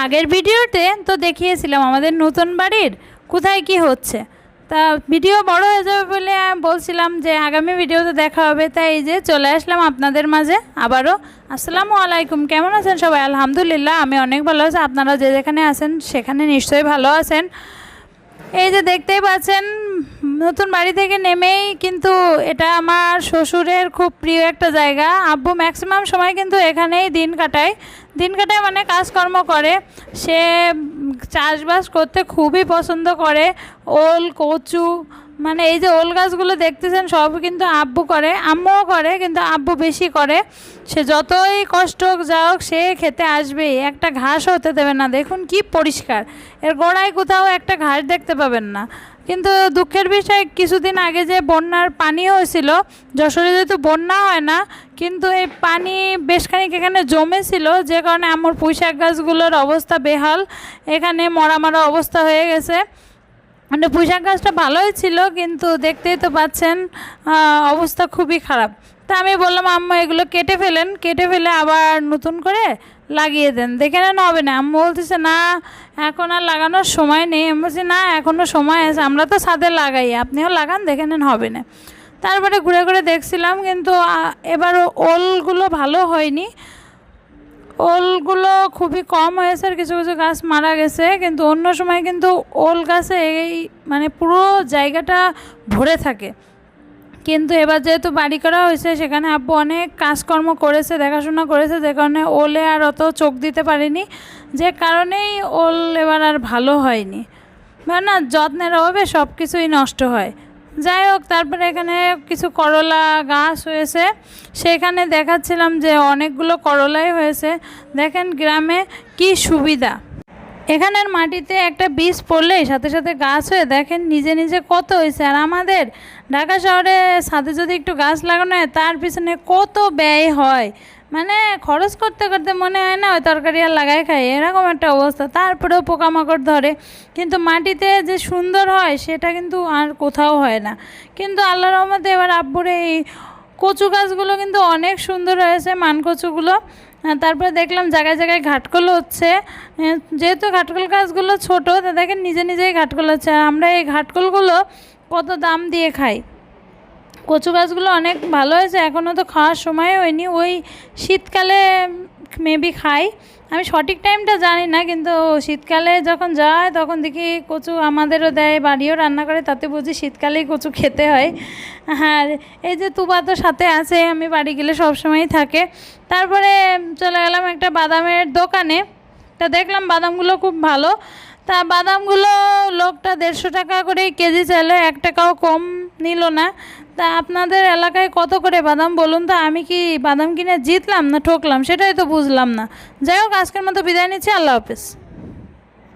আগের ভিডিওতে তো দেখিয়েছিলাম আমাদের নতুন বাড়ির কোথায় কি হচ্ছে। তা ভিডিও বড় হয়ে যাবে বলে বলছিলাম যে আগামী ভিডিওতে দেখা হবে, তাই এই যে চলে আসলাম আপনাদের মাঝে আবারও। আসসালামু আলাইকুম, কেমন আছেন সবাই? আলহামদুলিল্লাহ আমি অনেক ভালো আছি। আপনারা যে যেখানে আছেন সেখানে নিশ্চয়ই ভালো আছেন। এই যে দেখতেই পাচ্ছেন নতুন বাড়ি থেকে নেমেই কিন্তু এটা আমার শ্বশুরের খুব প্রিয় একটা জায়গা। আব্বু ম্যাক্সিমাম সময় কিন্তু এখানেই দিন কাটায় মানে কাজকর্ম করে। সে চাষবাস করতে খুবই পছন্দ করে। ওল, কচু, মানে এই যে ওল গাছগুলো দেখতেছেন সব কিন্তু আব্বু করে, আম্মুও করে, কিন্তু আব্বু বেশি করে। সে যতই কষ্ট যাক সে খেতে আসবেই, একটা ঘাস হতে দেবে না। দেখুন কি পরিষ্কার, এর গোড়ায় কোথাও একটা ঘাস দেখতে পাবেন না। কিন্তু দুঃখের বিষয় কিছুদিন আগে যে বন্যার পানি হয়েছিল, যশোরে যেহেতু বন্যা হয় না, কিন্তু এই পানি বেশ খানিক এখানে জমেছিল, যে কারণে আমার পুঁইশাক গাছগুলোর অবস্থা বেহাল, এখানে মরা মরা অবস্থা হয়ে গেছে। মানে পুঁইশাক গাছটা ভালোই ছিল, কিন্তু দেখতেই তো পাচ্ছেন অবস্থা খুবই খারাপ। তা আমি বললাম আম্মু এগুলো কেটে ফেলে আবার নতুন করে লাগিয়ে দেন, দেখে নেন হবে না। আম্মু বলতেছে না এখন আর লাগানোর সময় নেই। আমি বলছি না এখনও সময় আছে, আমরা তো ছাদে লাগাই, আপনিও লাগান, দেখে নেন হবে না। তারপরে ঘুরে ঘুরে দেখছিলাম, কিন্তু এবার ওলগুলো ভালো হয়নি, ওলগুলো খুবই কম হয়েছে, আর কিছু কিছু গাছ মারা গেছে। কিন্তু অন্য সময় কিন্তু ওল গাছে এই মানে পুরো জায়গাটা ভরে থাকে। কিন্তু এবার যেহেতু বাড়ি করা হয়েছে সেখানে আব্বু অনেক কাজকর্ম করেছে, দেখাশোনা করেছে, যে কারণে ওলে আর অত চোখ দিতে পারিনি, যে কারণেই ওল এবার আর ভালো হয়নি। না যত্নের অভাবে সব কিছুই নষ্ট হয়। যাই হোক, তারপরে এখানে কিছু করলা গাছ হয়েছে, সেখানে দেখাচ্ছিলাম যে অনেকগুলো করলাই হয়েছে। দেখেন গ্রামে কি সুবিধা, এখানের মাটিতে একটা বীজ পড়লেই সাথে সাথে গাছ হয়ে দেখেন নিজে নিজে কত হয়েছে। আর আমাদের ঢাকা শহরে ছাদে যদি একটু গাছ লাগানো হয় তার পিছনে কত ব্যয় হয়, মানে খরচ করতে করতে মনে হয় না ওই তরকারি আর লাগাই খাই, এরকম একটা অবস্থা। তারপরেও পোকামাকড় ধরে, কিন্তু মাটিতে যে সুন্দর হয় সেটা কিন্তু আর কোথাও হয় না। কিন্তু আল্লাহর রহমতে এবার আব্বুর এই কচু গাছগুলো কিন্তু অনেক সুন্দর হয়েছে, মান কচুগুলো। তারপরে দেখলাম জায়গায় জায়গায় ঘাটকল হচ্ছে, যেহেতু ঘাটকল গাছগুলো ছোটো, তা দেখেন নিজে নিজেই ঘাটকল হচ্ছে। আর আমরা এই ঘাটকলগুলো কত দাম দিয়ে খাই। কচু গাছগুলো অনেক ভালো হয়েছে, এখনও তো খাওয়ার সময় হয়নি, ওই শীতকালে মেবি খাই, আমি সঠিক টাইমটা জানি না। কিন্তু শীতকালে যখন যায় তখন দেখি কচু আমাদেরও দেয়, বাড়িও রান্না করে, তাতে বুঝি শীতকালেই কচু খেতে হয়। আর এই যে তুবা তো সাথে আছে, আমি বাড়ি গেলে সবসময়ই থাকে। তারপরে চলে গেলাম একটা বাদামের দোকানে, তা দেখলাম বাদামগুলো খুব ভালো। তা বাদামগুলো লোকটা 150 টাকা করে কেজি চাইলো, 1 টাকাও কম নিল না। তা আপনাদের এলাকায় কত করে বাদাম বলুন তো? আমি কি বাদাম কিনে জিতলাম না ঠকলাম সেটাই তো বুঝলাম না। যাই হোক, আজকের মতো বিদায় নিচ্ছি, আল্লাহ হাফেজ।